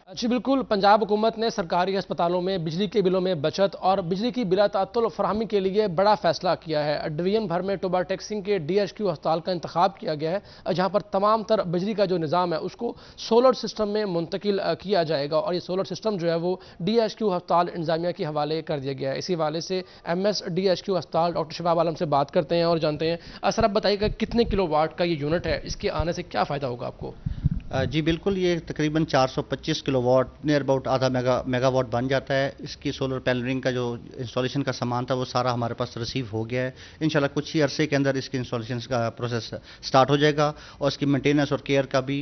जी बिल्कुल, पंजाब हुकूमत ने सरकारी अस्पतालों में बिजली के बिलों में बचत और बिजली की बिला तात्तुल फराहमी के लिए बड़ा फैसला किया है। डिवीजन भर में टोबा टेक सिंह के DHQ अस्पताल का इंतखाब किया गया है, जहां पर तमाम तर बिजली का जो निज़ाम है उसको सोलर सिस्टम में मुंतकिल किया जाएगा और ये सोलर सिस्टम जो है वो DHQ अस्पताल इंतजामिया के हवाले कर दिया गया है। इसी हवाले से MS DHQ अस्पताल डॉक्टर शबाब आलम से बात करते हैं और जानते हैं। सर, आप बताइएगा कितने किलोवाट का ये यूनिट है, इसके आने से क्या फ़ायदा होगा आपको? जी बिल्कुल, ये तकरीबन 425 किलोवाट नियर अबाउट आधा मेगावाट बन जाता है। इसकी सोलर पैनलिंग का जो इंस्टॉलेशन का सामान था वो सारा हमारे पास रिसीव हो गया है। इंशाल्लाह कुछ ही अरसे के अंदर इसके इंस्टॉलेशन का प्रोसेस स्टार्ट हो जाएगा और इसकी मेंटेनेंस और केयर का भी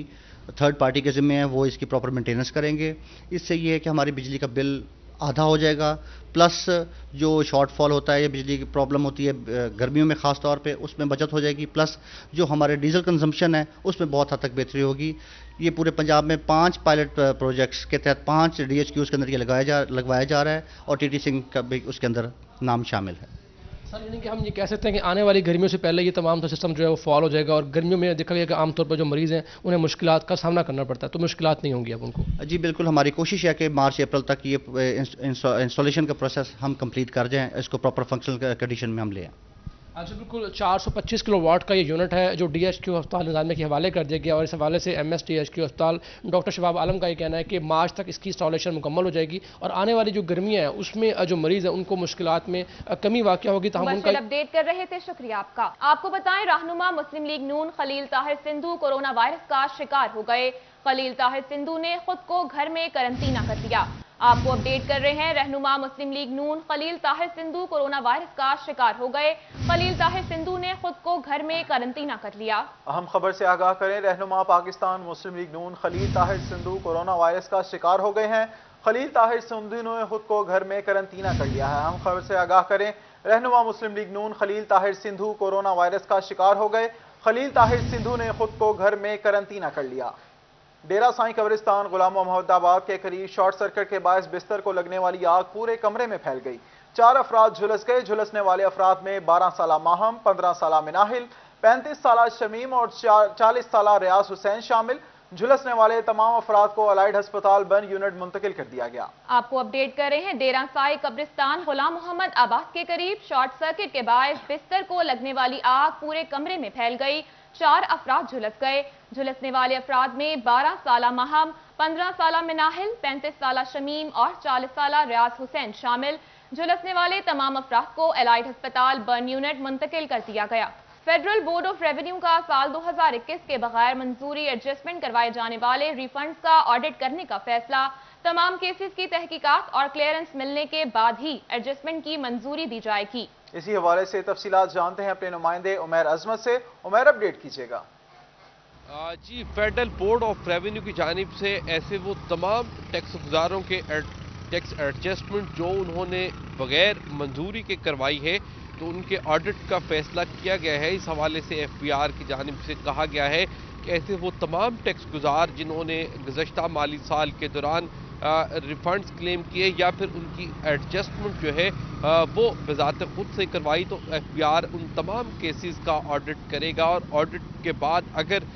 थर्ड पार्टी के ज़िम्मे है, वो इसकी प्रॉपर मेंटेनेंस करेंगे। इससे ये है कि हमारी बिजली का बिल आधा हो जाएगा, प्लस जो शॉर्टफॉल होता है या बिजली की प्रॉब्लम होती है गर्मियों में ख़ास तौर पे, उसमें बचत हो जाएगी, प्लस जो हमारे डीजल कंजम्पशन है उसमें बहुत हद तक बेहतरी होगी। ये पूरे पंजाब में 5 पायलट प्रोजेक्ट्स के तहत 5 DHQs के अंदर ये लगवाया जा रहा है और TT सिंह का भी उसके अंदर नाम शामिल है। सर, यानी कि हम ये कह सकते हैं कि आने वाली गर्मियों से पहले ये तमाम तो सिस्टम जो है वो फॉल हो जाएगा और गर्मियों में देखा गया कि आमतौर पर जो मरीज़ हैं उन्हें मुश्किलात का सामना करना पड़ता है, तो मुश्किलात नहीं होंगी अब उनको? जी बिल्कुल, हमारी कोशिश है कि मार्च अप्रैल तक ये इंस्टॉलेशन का प्रोसेस हम कंप्लीट कर जाएं, इसको प्रॉपर फंक्शनल कंडीशन में हम ले आएं। अच्छा, बिल्कुल 425 किलोवाट का ये यूनिट है जो DHQ अस्पताल इंतजामिया के हवाले कर दिया गया और इस हवाले से MS DHQ अस्पताल डॉक्टर शबाब आलम का ये कहना है कि मार्च तक इसकी इंस्टॉलेशन मुकम्मल हो जाएगी और आने वाली जो गर्मियाँ हैं उसमें जो मरीज़ हैं उनको मुश्किलात में कमी वाक़या होगी। तो हम उनका अपडेट कर रहे थे, शुक्रिया आपका। आपको बताएं, रहनुमा मुस्लिम लीग नून खलील ताहिर सिंधु कोरोना वायरस का शिकार हो गए। खलील ताहिर सिंधु ने खुद को घर में करंतना कर लिया। आपको अपडेट कर रहे हैं, रहनुमा मुस्लिम लीग नून खलील ताहिर सिंधु कोरोना वायरस का शिकार हो गए। खलील ताहिर सिंधु ने खुद को घर में करंतना कर लिया। अहम खबर से आगाह करें, रहनुमा पाकिस्तान मुस्लिम लीग नून खलील ताहिर सिंधु कोरोना वायरस का शिकार हो गए हैं। खलील ताहिर सिंधु ने खुद को घर में करंतना कर लिया है। अहम खबर से आगाह करें, रहनुमा मुस्लिम लीग नून खलील ताहिर सिंधु कोरोना वायरस का शिकार हो गए। खलील ताहिर सिंधु ने खुद को घर में करंतना कर लिया। डेरा साईं कब्रिस्तान गुलाम मोहम्मदाबाद के करीब शॉर्ट सर्किट के बायस बिस्तर को लगने वाली आग पूरे कमरे में फैल गई। 4 अफराद झुलस गए। झुलसने वाले अफराद में 12 साला माहम, 15 साला मिनाहिल, 35 साला शमीम और 40 साला रियाज हुसैन शामिल। झुलसने वाले तमाम अफराद को अलाइड अस्पताल बन यूनिट मुंतकिल कर दिया गया। आपको अपडेट कर रहे हैं, डेरा साईं कब्रिस्तान गुलाम मोहम्मद आबाद के करीब शॉर्ट सर्किट के बायस बिस्तर को लगने वाली आग पूरे कमरे में फैल गई। 4 अफराद झुलस गए। झुलसने वाले अफराद में 12 साला महम, 15 साला मिनाहिल, 35 साला शमीम और 40 साला रियाज हुसैन शामिल। झुलसने वाले तमाम अफराद को एलाइड अस्पताल बर्न यूनिट मुंतकिल कर दिया गया। फेडरल बोर्ड ऑफ रेवेन्यू का साल 2021 के बगैर मंजूरी एडजस्टमेंट करवाए जाने वाले रिफंड्स का ऑडिट करने का फैसला। तमाम केसेस की तहकीकात और क्लियरेंस मिलने के बाद ही एडजस्टमेंट की मंजूरी दी जाएगी। इसी हवाले से तफसीलात जानते हैं अपने नुमाइंदे उमैर अजमत से। उमैर, अपडेट कीजिएगा। जी, फेडरल बोर्ड ऑफ रेवेन्यू की जानिब से ऐसे वो तमाम टैक्स गुजारों के टैक्स एडजस्टमेंट जो उन्होंने बगैर मंजूरी के करवाई है, तो उनके ऑडिट का फैसला किया गया है। इस हवाले से FBR की जानिब से कहा गया है कि ऐसे वो तमाम टैक्स गुजार जिन्होंने गुज़श्ता माली साल के दौरान रिफंड्स क्लेम किए या फिर उनकी एडजस्टमेंट जो है वो बज़ात खुद से करवाई, तो FBR उन तमाम केसेस का ऑडिट करेगा और ऑडिट के बाद अगर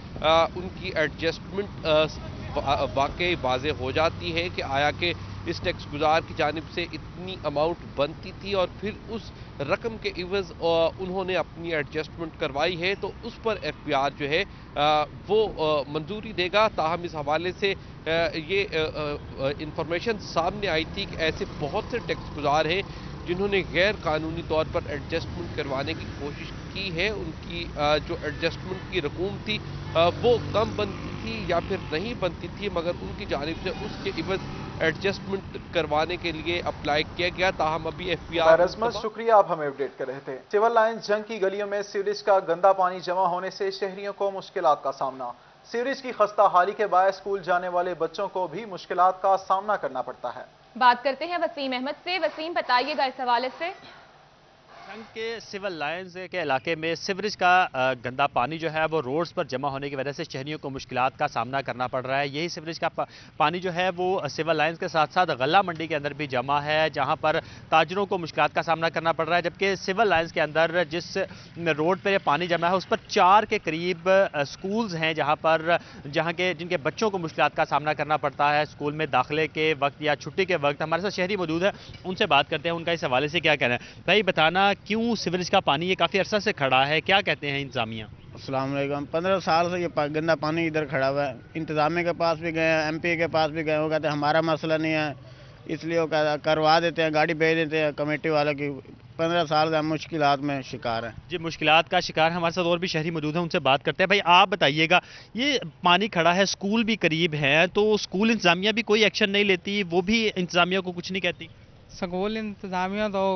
उनकी एडजस्टमेंट वाकई वाज़े हो जाती है कि आया कि इस टैक्स गुजार की जानिब से इतनी अमाउंट बनती थी और फिर उस रकम के इवज़ उन्होंने अपनी एडजस्टमेंट करवाई है, तो उस पर FBR जो है वो मंजूरी देगा। ताहम इस हवाले से ये इंफॉर्मेशन सामने आई थी कि ऐसे बहुत से टैक्स गुजार हैं जिन्होंने गैर कानूनी तौर पर एडजस्टमेंट करवाने की कोशिश की है। उनकी जो एडजस्टमेंट की रकूम थी वो कम बनती थी या फिर नहीं बनती थी, मगर उनकी जानिब से उसके इवज़ एडजस्टमेंट करवाने के लिए अप्लाई किया गया। ताहम अभी FBR शुक्रिया, आप हमें अपडेट कर रहे थे। सिविल लाइंस जंग की गलियों में सीवरेज का गंदा पानी जमा होने से शहरियों को मुश्किलात का सामना। सीवरेज की खस्ता हाली के बायस स्कूल जाने वाले बच्चों को भी मुश्किलात का सामना करना पड़ता है। बात करते हैं वसीम अहमद से। वसीम, बताइएगा इस हवाले से। जंग के सिविल लाइंस के इलाके में सीवरेज का गंदा पानी जो है वो रोड्स पर जमा होने की वजह से शहरियों को मुश्किलात का सामना करना पड़ रहा है। यही सीवरेज का पानी जो है वो सिविल लाइंस के साथ साथ गल्ला मंडी के अंदर भी जमा है, जहां पर ताजरों को मुश्किलात का सामना करना पड़ रहा है। जबकि सिविल लाइंस के अंदर जिस रोड पर पानी जमा है उस पर 4 के करीब स्कूल्स हैं जिनके बच्चों को मुश्किलात का सामना करना पड़ता है स्कूल में दाखिले के वक्त या छुट्टी के वक्त। हमारे साथ शहरी मौजूद है, उनसे बात करते हैं, उनका इस हवाले से क्या कहना है। भाई बताना, क्यों सीवरेज का पानी ये काफ़ी अरसा से खड़ा है, क्या कहते हैं इंतजामिया? अस्सलाम वालेकुम। 15 साल से ये गंदा पानी इधर खड़ा हुआ है। इंतजामिया के पास भी गए, MP के पास भी गए, वो कहते हैं हमारा मसला नहीं है, इसलिए वो करवा देते हैं, गाड़ी भेज देते हैं कमेटी वाले की। 15 साल से हम मुश्किलात में शिकार हैं। जी, मुश्किलात का शिकार है। हमारे साथ और भी शहरी मौजूद हैं, उनसे बात करते हैं। भाई आप बताइएगा, ये पानी खड़ा है, स्कूल भी करीब है, तो स्कूल इंतजामिया भी कोई एक्शन नहीं लेती, वो भी इंतजामिया को कुछ नहीं कहती? स्कूल इंतजामिया तो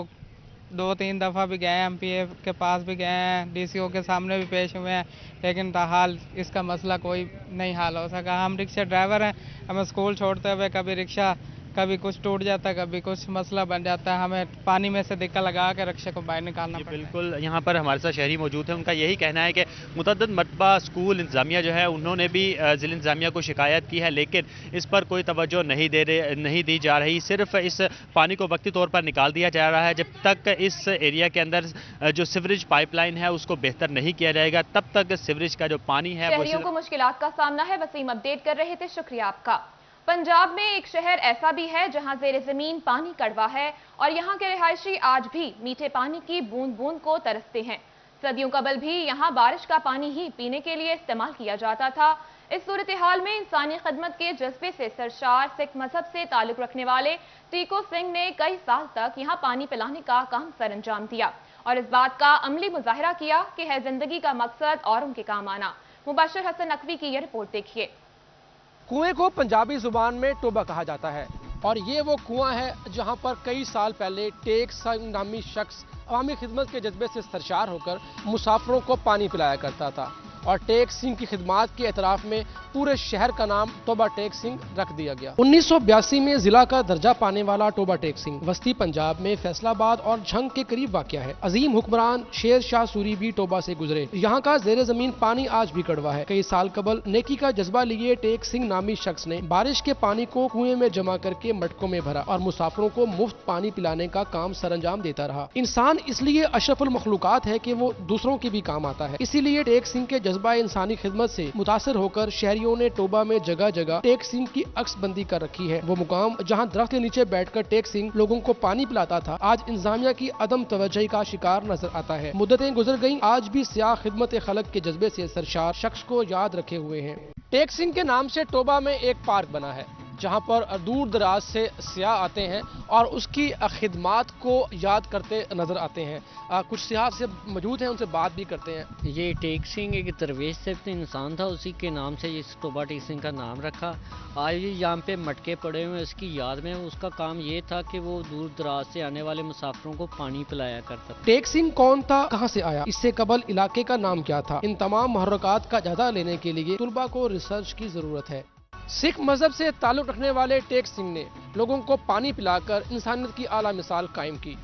2-3 दफ़ा भी गए हैं, MP के पास भी गए हैं, DCO के सामने भी पेश हुए हैं, लेकिन ताहाल इसका मसला कोई नहीं हल हो सका। हम रिक्शा ड्राइवर हैं, हमें स्कूल छोड़ते हुए कभी रिक्शा कभी कुछ टूट जाता है, कभी कुछ मसला बन जाता है, हमें पानी में से दिक्कत लगा के रिक्शे को बाहर निकालना पड़ता है। बिल्कुल, यहाँ पर हमारे साथ शहरी मौजूद हैं, उनका यही कहना है कि मुतअद्दिद मरतबा स्कूल इंतजामिया जो है उन्होंने भी ज़िला इंतजामिया को शिकायत की है, लेकिन इस पर कोई तवज्जो नहीं दी जा रही। सिर्फ इस पानी को वक्ती तौर पर निकाल दिया जा रहा है। जब तक इस एरिया के अंदर जो सीवरेज पाइपलाइन है उसको बेहतर नहीं किया जाएगा, तब तक सीवरेज का जो पानी है शहरियों को मुश्किलात का सामना है। वसीम अपडेट कर रहे थे, शुक्रिया आपका। पंजाब में एक शहर ऐसा भी है जहां ज़ेरे ज़मीन पानी कड़वा है और यहां के रिहायशी आज भी मीठे पानी की बूंद बूंद को तरसते हैं। सदियों कबल भी यहां बारिश का पानी ही पीने के लिए इस्तेमाल किया जाता था। इस सूरत हाल में इंसानी खदमत के जज्बे से सरशार सिख मजहब से ताल्लुक रखने वाले टीको सिंह ने कई साल तक यहां पानी पिलाने का काम सर अंजाम दिया और इस बात का अमली मुजाहिरा किया कि है जिंदगी का मकसद और उनके काम आना। मुबाशिर हसन नकवी की यह रिपोर्ट देखिए। कुएं को पंजाबी जुबान में टोबा कहा जाता है और ये वो कुआं है जहां पर कई साल पहले टेक सिंह नामी शख्स अवामी खिदमत के जज्बे से सरशार होकर मुसाफिरों को पानी पिलाया करता था और टेक सिंह की खिदमात के एतराफ में पूरे शहर का नाम टोबा टेक सिंह रख दिया गया। 1982 में जिला का दर्जा पाने वाला टोबा टेक सिंह वस्ती पंजाब में फैसलाबाद और झंग के करीब वाक़या है। अजीम हुक्मरान शेर शाह सूरी भी टोबा से गुजरे। यहाँ का ज़ेरे ज़मीन पानी आज भी कड़वा है। कई साल कबल नेकी का जज्बा लिए टेक सिंह नामी शख्स ने बारिश के पानी को कुएं में जमा करके मटकों में भरा और मुसाफिरों को मुफ्त पानी पिलाने का काम सरअंजाम देता रहा। इंसान इसलिए अशरफुल मखलूकात है कि वो दूसरों के भी काम आता है। इसीलिए टेक सिंह के जज्बा इंसानी खिदमत से मुतासर होकर शहरियों ने टोबा में जगह जगह टेक सिंह की अक्सबंदी कर रखी है। वो मुकाम जहां दरख्त के नीचे बैठकर टेक सिंह लोगों को पानी पिलाता था, आज इंतजामिया की अदम तवज्जोही का शिकार नजर आता है। मुद्दतें गुजर गईं, आज भी सियाह खिदमत खलक के जज्बे से सरशार शख्स को याद रखे हुए हैं। टेक सिंह के नाम से टोबा में एक पार्क बना है जहां पर दूर दराज से सियाह आते हैं और उसकी खिदमात को याद करते नजर आते हैं। कुछ सियाह से मौजूद हैं, उनसे बात भी करते हैं। ये टेक सिंह एक दरवेश से इंसान था, उसी के नाम से इस टोबा टेक सिंह का नाम रखा। आज यहाँ पे मटके पड़े हुए उसकी याद में। उसका काम ये था कि वो दूर दराज से आने वाले मुसाफिरों को पानी पिलाया करता था। टेक सिंह कौन था, कहाँ से आया, इससे कबल इलाके का नाम क्या था, इन तमाम मुहर्रकात का जायजा लेने के लिए तुलबा को रिसर्च की जरूरत है। सिख मजहब से ताल्लुक रखने वाले टेक सिंह ने लोगों को पानी पिलाकर इंसानियत की आला मिसाल कायम की।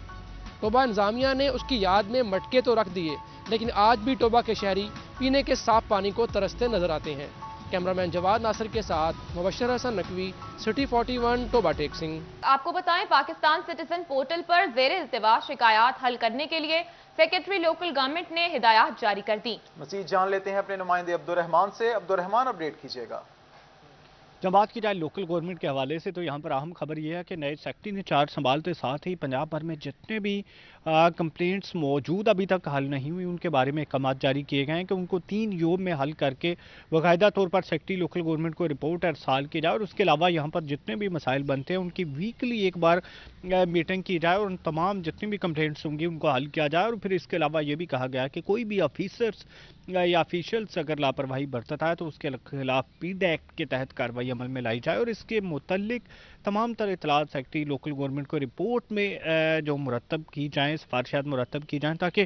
टोबा इंतजामिया ने उसकी याद में मटके तो रख दिए, लेकिन आज भी टोबा के शहरी पीने के साफ पानी को तरसते नजर आते हैं। कैमरामैन जवाद नासिर के साथ मुबशर हसन नकवी, सिटी 41, टोबा टेक सिंह। आपको बताएं, पाकिस्तान सिटीजन पोर्टल पर ज़ेरे इल्तिवा शिकायत हल करने के लिए सेक्रेटरी लोकल गवर्नमेंट ने हिदायत जारी कर दी। मज़ीद जान लेते हैं अपने नुमाइंदे अब्दुर्रहमान से। अब्दुर्रहमान, अपडेट कीजिएगा। जब बात की जाए लोकल गवर्नमेंट के हवाले से तो यहाँ पर अहम खबर यह है कि नए सेक्रेटरी ने चार्ज संभालते साथ ही पंजाब भर में जितने भी कंप्लेंट्स मौजूद अभी तक हल नहीं हुई उनके बारे में अहकाम जारी किए गए हैं कि उनको 3 योग में हल करके बाकायदा तौर पर सेक्रेटरी लोकल गवर्नमेंट को रिपोर्ट अरसाल की जाए और उसके अलावा यहाँ पर जितने भी मसाइल बनते हैं उनकी वीकली एक बार मीटिंग की जाए और उन तमाम जितनी भी कंप्लेंट्स होंगी उनको हल किया जाए। और फिर इसके अलावा ये भी कहा गया कि कोई भी ऑफिसर्स या ऑफिशियल्स अगर लापरवाही बरतता है तो उसके खिलाफ पीड एक्ट के तहत कार्रवाई अमल में लाई जाए और इसके मुतल्लिक तमाम तरह इतलात सेक्रेटरी लोकल गवर्नमेंट को रिपोर्ट में जो मुरतब की जाएँ, सिफारिशात मुरतब की जाएँ ताकि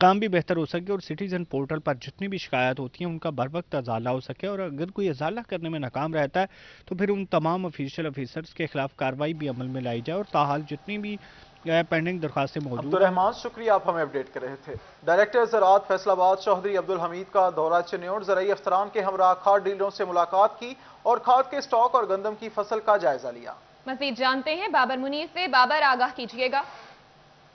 काम भी बेहतर हो सके और सिटीजन पोर्टल पर जितनी भी शिकायत होती हैं उनका बर वक्त अजाला हो सके। और अगर कोई अजाला करने में नाकाम रहता है तो फिर उन तमाम ऑफिशियल ऑफिसर्स के खिलाफ कार्रवाई भी अमल में लाई जाए। और ताहाल जितनी भी पेंडिंग दरखास्तें मौजूद। अब्दुर्रहमान, शुक्रिया, आप हमें अपडेट कर रहे थे। डायरेक्टर ज़राअत फैसलाबाद चौधरी अब्दुल हमीद का दौरा चिन्योट ज़राई अफसरान के हमरा खाद डीलरों से मुलाकात की और खाद के स्टॉक और गंदम की फसल का जायजा लिया। मज़ीद जानते हैं बाबर मुनीर से। बाबर, आगाह कीजिएगा।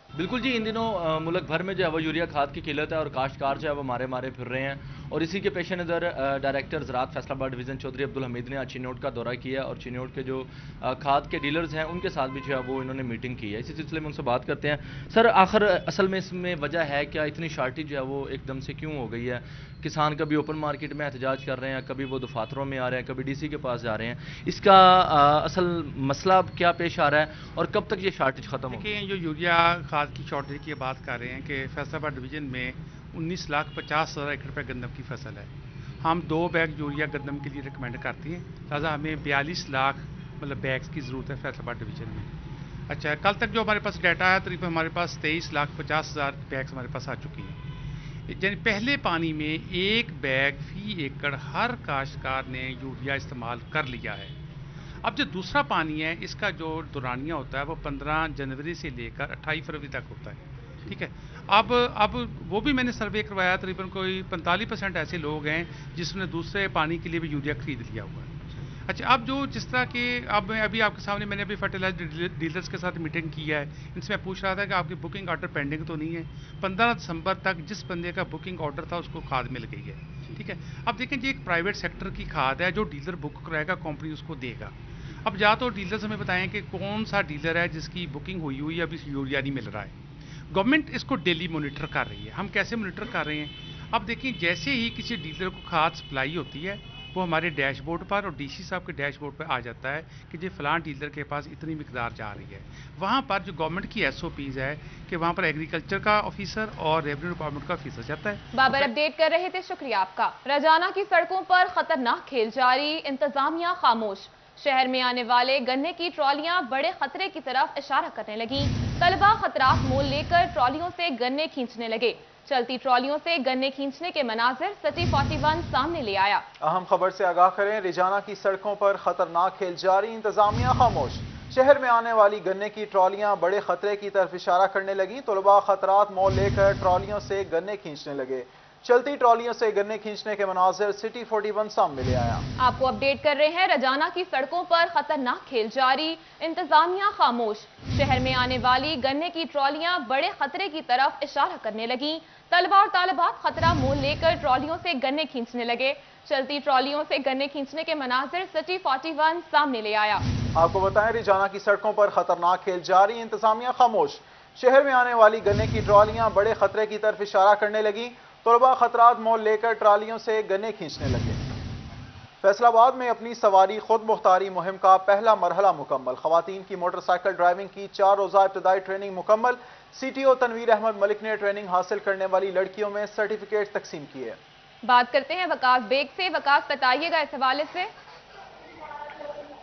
बिल्कुल जी, इन दिनों मुल्क भर में जो है वो यूरिया खाद की किल्लत है और काश्तकार जो है वो मारे फिर रहे हैं और इसी के पेश नज़र डायरेक्टर ज़राअत फैसलाबाद डिवीज़न चौधरी अब्दुल हमीद ने आज चिन्योट का दौरा किया और चिन्योट के जो खाद के डीलर्स हैं उनके साथ भी जो है वो इन्होंने मीटिंग की है। इसी सिलसिले में उनसे बात करते हैं। सर, आखिर असल में इसमें वजह है क्या, इतनी शार्टेज जो है वो एकदम से क्यों हो गई है? किसान कभी ओपन मार्केट में एहतजाज कर रहे हैं, कभी वो दफातरों में आ रहे हैं, कभी डीसी के पास जा रहे हैं। इसका असल मसला क्या पेश आ रहा है और कब तक ये शार्टेज ख़त्म हो? देखिए, जो यूरिया खाद की शॉर्टेज की बात कर रहे हैं कि फैसलाबाद डिवीज़न में 19,50,000 एकड़ पर गंदम की फसल है। हम 2 बैग यूरिया गंदम के लिए रिकमेंड करते हैं, लिहाजा हमें 42 लाख मतलब बैग्स की ज़रूरत है फैसलाबाद डिवीज़न में। अच्छा, कल तक जो हमारे पास डाटा है तकरीबन हमारे पास 23,50,000 बैग्स हमारे पास आ चुकी हैं। यानी पहले पानी में 1 बैग फी एकड़ हर काश्तकार ने यूरिया इस्तेमाल कर लिया है। अब जो दूसरा पानी है इसका जो दौरानिया होता है वो 15 जनवरी से लेकर 28 फरवरी तक होता है। ठीक है, अब वो भी मैंने सर्वे करवाया, तकरीबन कोई 45% ऐसे लोग हैं जिसने दूसरे पानी के लिए भी यूरिया खरीद लिया हुआ है। अच्छा, अब जो जिस तरह के अब अभी आपके सामने मैंने अभी फर्टिलाइजर डीलर्स के साथ मीटिंग की है, इनसे मैं पूछ रहा था कि आपकी बुकिंग ऑर्डर पेंडिंग तो नहीं है। 15 दिसंबर तक जिस बंदे का बुकिंग ऑर्डर था उसको खाद मिल गई है। ठीक है, अब देखें जी, एक प्राइवेट सेक्टर की खाद है, जो डीलर बुक कराएगा कंपनी उसको देगा। अब या तो डीलर्स हमें बताएं कि कौन सा डीलर है जिसकी बुकिंग हुई हुई अभी यूरिया नहीं मिल रहा है। गवर्नमेंट इसको डेली मॉनिटर कर रही है। हम कैसे मॉनिटर कर रहे हैं? अब देखिए, जैसे ही किसी डीलर को खाद सप्लाई होती है वो हमारे डैशबोर्ड पर और डीसी साहब के डैशबोर्ड पर आ जाता है कि जी फलां डीलर के पास इतनी मिकदार जा रही है। वहाँ पर जो गवर्नमेंट की SOPs है कि वहाँ पर एग्रीकल्चर का ऑफिसर और रेवेन्यू डिपार्टमेंट का ऑफिसर जाता है। बाबर, अपडेट कर रहे थे, शुक्रिया आपका। रजाना की सड़कों पर खतरनाक खेल जारी, इंतजामिया खामोश। शहर में आने वाले गन्ने की ट्रॉलियां बड़े खतरे की तरफ इशारा करने लगी। तलबा खतरात मोल लेकर ट्रॉलियों से गन्ने खींचने लगे। चलती ट्रॉलियों से गन्ने खींचने के मनाजिर सिटी 41 सामने ले आया। अहम खबर से आगाह करें, रिजाना की सड़कों पर खतरनाक खेल जारी, इंतजामिया खामोश। शहर में आने वाली गन्ने की ट्रॉलियां बड़े खतरे की तरफ इशारा करने लगी। तलबा खतरात मोल लेकर ट्रॉलियों से गन्ने खींचने लगे। चलती ट्रॉलियों से गन्ने खींचने के मनाजिर सिटी 41 सामने ले आया। आपको अपडेट कर रहे हैं, रजाना की सड़कों पर खतरनाक खेल जारी, इंतजामिया खामोश। शहर में आने वाली गन्ने की ट्रॉलियां बड़े खतरे की तरफ इशारा करने लगी। तलबा और तालिबात खतरा मोल लेकर ट्रॉलियों से गन्ने खींचने लगे। चलती ट्रॉलियों से गन्ने खींचने के मनाजिर सिटी 41 सामने ले आया। आपको बताएं, रिजाना की सड़कों पर खतरनाक खेल जारी, इंतजामिया खामोश। शहर में आने वाली गन्ने की ट्रॉलियां बड़े खतरे की तरफ इशारा करने लगी। तलबा खतरात मोल लेकर ट्रालियों से गन्ने खींचने लगे। फैसलाबाद में अपनी सवारी खुद मुख्तारी मुहिम का पहला मरहला मुकम्मल। खवातीन की मोटरसाइकिल ड्राइविंग की 4 रोज़ा इब्तदाई ट्रेनिंग मुकम्मल। CTO तनवीर अहमद मलिक ने ट्रेनिंग हासिल करने वाली लड़कियों में सर्टिफिकेट तकसीम किए। बात करते हैं वकास बेग से। वकास, बताइएगा इस हवाले से।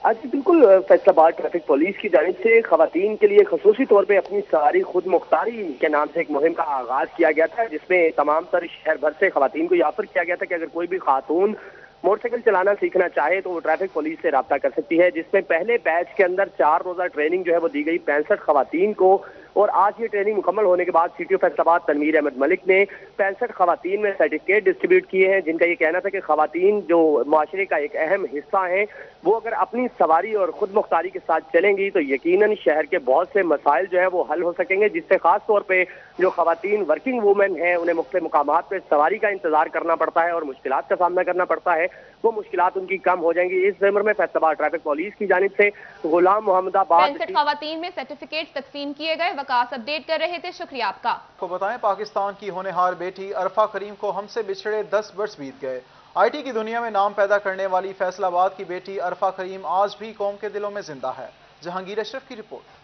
आज बिल्कुल, फैसलाबाद ट्रैफिक पुलिस की जानिब से खवातीन के लिए खसूसी तौर पे अपनी सवारी खुद मुख्तारी के नाम से एक मुहिम का आगाज किया गया था, जिसमें तमाम तर शहर भर से खवातीन को ऑफर किया गया था कि अगर कोई भी खातून मोटरसाइकिल चलाना सीखना चाहे तो वो ट्रैफिक पुलिस से रब्ता कर सकती है। जिसमें पहले बैच के अंदर 4 रोज़ा ट्रेनिंग जो है वो दी गई। 65 खवातीन को और आज ये ट्रेनिंग मुकम्मल होने के बाद CTO फैसलाबाद तनवीर अहमद मलिक ने 65 खवातीन में सर्टिफिकेट डिस्ट्रीब्यूट किए हैं, जिनका ये कहना था कि खवातीन जो माशरे का एक अहम हिस्सा हैं, वो अगर अपनी सवारी और खुद मुख्तारी के साथ चलेंगी तो यकीनन शहर के बहुत से मसाइल जो है वो हल हो सकेंगे, जिससे खास तौर पे जो खवातीन वर्किंग वूमेन हैं उन्हें मुख्तलिफ मुकामात पे सवारी का इंतजार करना पड़ता है और मुश्किलात का सामना करना पड़ता है, वो मुश्किलात उनकी कम हो जाएंगी। इस ज़िम्र में फैसलाबाद ट्रैफिक पुलिस की जानिब से गुलाम मोहम्मदाबाद 65 खवातीन में सर्टिफिकेट तकसीम किए गए। वकास अपडेट कर रहे थे, शुक्रिया आपका। को बताएं, पाकिस्तान की होनहार बेटी अरफा करीम को हमसे बिछड़े 10 वर्ष बीत गए। IT की दुनिया में नाम पैदा करने वाली फैसलाबाद की बेटी अरफा करीम आज भी कौम के दिलों में जिंदा है। जहांगीर अशरफ की रिपोर्ट।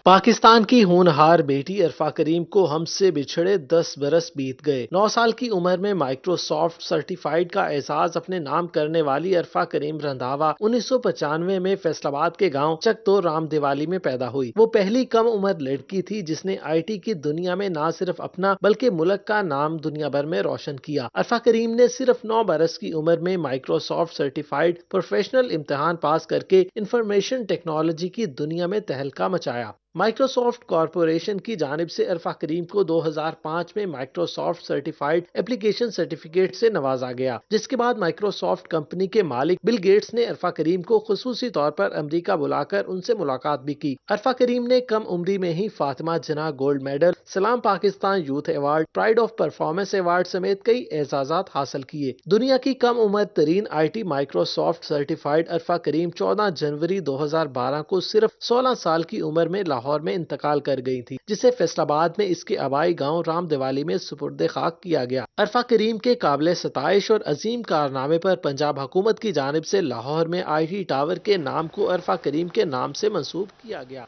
पाकिस्तान की होनहार बेटी अरफा करीम को हमसे बिछड़े 10 बरस बीत गए। 9 साल की उम्र में माइक्रोसॉफ्ट सर्टिफाइड का एहसास अपने नाम करने वाली अरफा करीम रंधावा 1995 में फैसलाबाद के गांव चकतो राम दिवाली में पैदा हुई। वो पहली कम उम्र लड़की थी जिसने IT की दुनिया में न सिर्फ अपना बल्कि मुल्क का नाम दुनिया भर में रोशन किया। अरफा करीम ने सिर्फ 9 बरस की उम्र में माइक्रोसॉफ्ट सर्टिफाइड प्रोफेशनल इम्तिहान पास करके इंफॉर्मेशन टेक्नोलॉजी की दुनिया में तहलका मचाया। माइक्रोसॉफ्ट कॉरपोरेशन की जानिब से अरफा करीम को 2005 में माइक्रोसॉफ्ट सर्टिफाइड एप्लीकेशन सर्टिफिकेट से नवाजा गया, जिसके बाद माइक्रोसॉफ्ट कंपनी के मालिक बिल गेट्स ने अरफा करीम को खुसूसी तौर पर अमेरिका बुलाकर उनसे मुलाकात भी की। अरफा करीम ने कम उम्री में ही फातिमा जिन्ना गोल्ड मेडल, सलाम Pakistan youth award, pride of performance award समेत कई एजाजात हासिल किए। दुनिया की कम उम्र तरीन IT माइक्रोसॉफ्ट सर्टिफाइड अरफा करीम 14 जनवरी 2012 को सिर्फ 16 साल की उम्र में लाहौर में इंतकाल कर गई थी, जिसे फैसलाबाद में इसके आबाई गांव राम दिवाली में सुपुर्द खाक किया गया। अरफा करीम के काबिल सताइश और अजीम कारनामे पर पंजाब हुकूमत की जानिब से लाहौर में IT टावर के नाम को अरफा करीम के नाम से मंसूब किया गया।